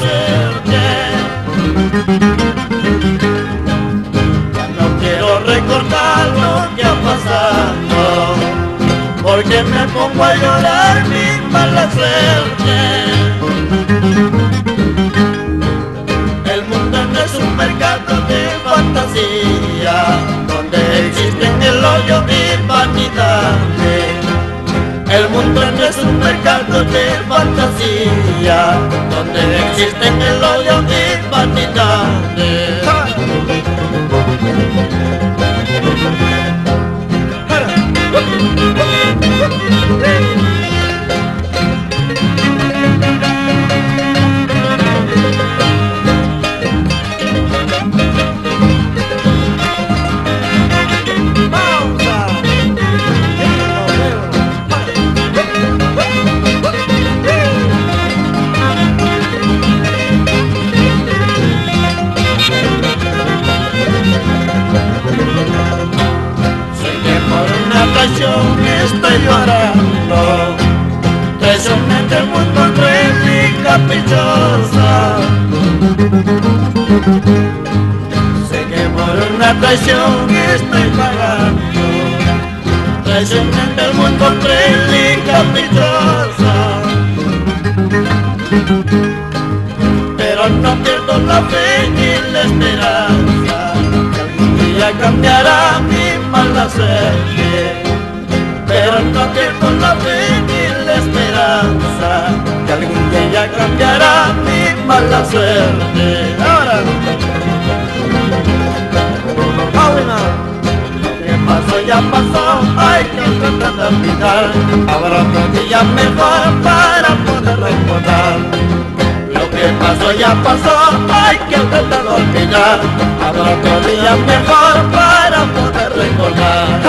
suerte. Ya no quiero recordar lo que ha pasado, porque me pongo a llorar mi mala suerte. El mundo no es un mercado de fantasía, donde existen el odio y vanidades. El mundo no es un mercado de fantasía, donde existen el odio y vanidades. Estoy llorando, traiciones del mundo cruel y caprichosa. Sé que por una traición estoy pagando, traiciones del mundo cruel y caprichosa. Pero no pierdo la fe ni la esperanza, que algún día cambiará mi mala suerte. Pero no pierdo la fe ni la esperanza, que algún día cambiará mi mala suerte. Ahora, lo que pasó ya pasó, hay que tratar de olvidar. Habrá otro día mejor para poder recordar. Lo que pasó ya pasó, hay que tratar de olvidar. Habrá otro día mejor para poder recordar.